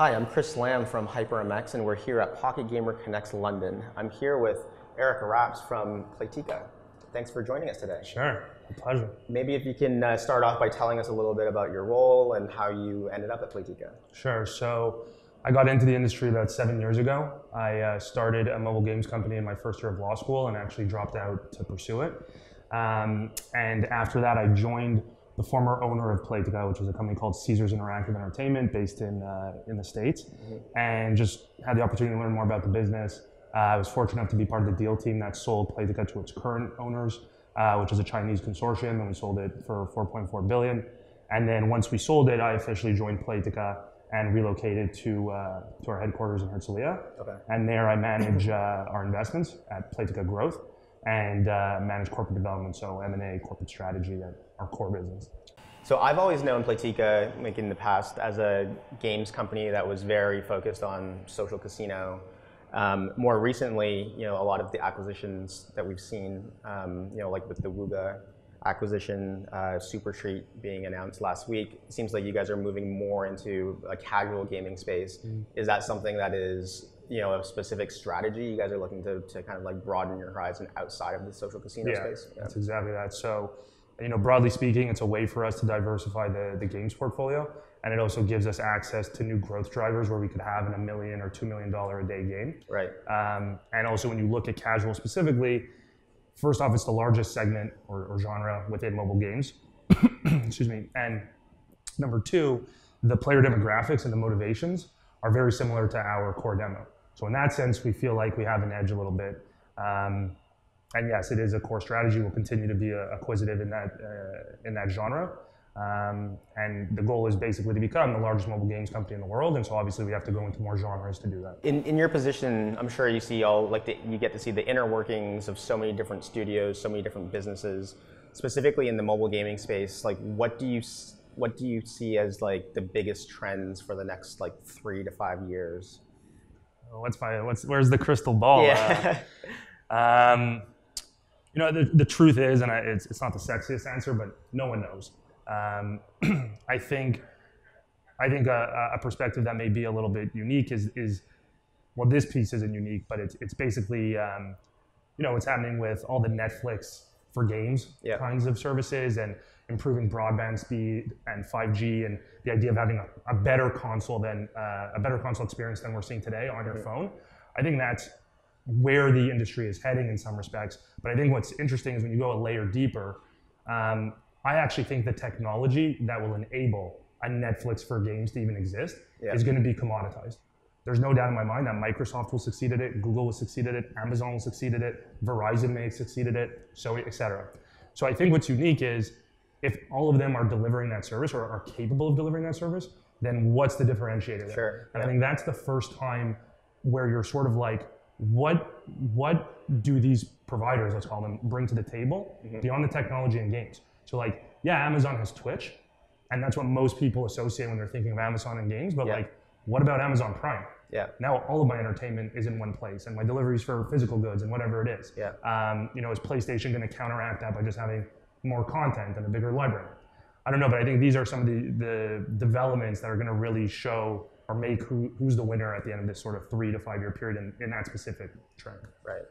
Hi, I'm Chris Lamb from HyprMX, and we're here at Pocket Gamer Connects London. I'm here with Eric Raps from Playtika. Thanks for joining us today. Sure, a pleasure. Maybe if you can start off by telling us a little bit about your role and how you ended up at Playtika. Sure, so I got into the industry about 7 years ago. I started a mobile games company in my first year of law school and actually dropped out to pursue it. And after that, I joined the former owner of Playtika, which was a company called Caesars Interactive Entertainment based in the States, and just had the opportunity to learn more about the business. I was fortunate enough to be part of the deal team that sold Playtika to its current owners, which is a Chinese consortium, and we sold it for $4.4 billion. And then once we sold it, I officially joined Playtika and relocated to our headquarters in Herzliya. Okay. And there I manage our investments at Playtika Growth and manage corporate development, so M&A, corporate strategy, at our core business. So I've always known Playtika, like in the past, as a games company that was very focused on social casino. More recently, a lot of the acquisitions that we've seen, like with the Wooga acquisition, Super Treat being announced last week, it seems like you guys are moving more into a casual gaming space. Is that something that is, a specific strategy? You guys are looking to kind of like broaden your horizon outside of the social casino space? Yeah, that's exactly that. So, broadly speaking, it's a way for us to diversify the games portfolio, and it also gives us access to new growth drivers where we could have a $1 million or $2 million a day game. Right. And also when you look at casual specifically, first off, it's the largest segment or genre within mobile games. Excuse me. And number two, the player demographics and the motivations are very similar to our core demo. So in that sense, we feel like we have an edge a little bit. And yes, it is a core strategy. We'll continue to be acquisitive in that genre. And the goal is basically to become the largest mobile games company in the world. And so obviously we have to go into more genres to do that. In your position, I'm sure you see you get to see the inner workings of so many different studios, so many different businesses. Specifically in the mobile gaming space, like what do you see as like the biggest trends for the next 3 to 5 years? Where's the crystal ball? Yeah. The truth is, and it's not the sexiest answer, but no one knows. I think a perspective that may be a little bit unique is well, this piece isn't unique, but it's basically what's happening with all the Netflix for games kinds of services and improving broadband speed and 5G and the idea of having a better console experience than we're seeing today on your phone. I think that's where the industry is heading in some respects. But I think what's interesting is when you go a layer deeper, I actually think the technology that will enable a Netflix for games to even exist is going to be commoditized. There's no doubt in my mind that Microsoft will succeed at it, Google will succeed at it, Amazon will succeed at it, Verizon may succeed at it, so et cetera. So I think what's unique is if all of them are delivering that service or are capable of delivering that service, then what's the differentiator there? Sure. And I think that's the first time where you're sort of like, what do these providers, let's call them, bring to the table beyond the technology and games? So Amazon has Twitch, and that's what most people associate when they're thinking of Amazon and games, but what about Amazon Prime? Yeah. Now all of my entertainment is in one place, and my deliveries for physical goods and whatever it is. Yeah. Is PlayStation going to counteract that by just having more content and a bigger library? I don't know, but I think these are some of the developments that are going to really show or make who's the winner at the end of this sort of 3 to 5 year period in that specific trend. Right.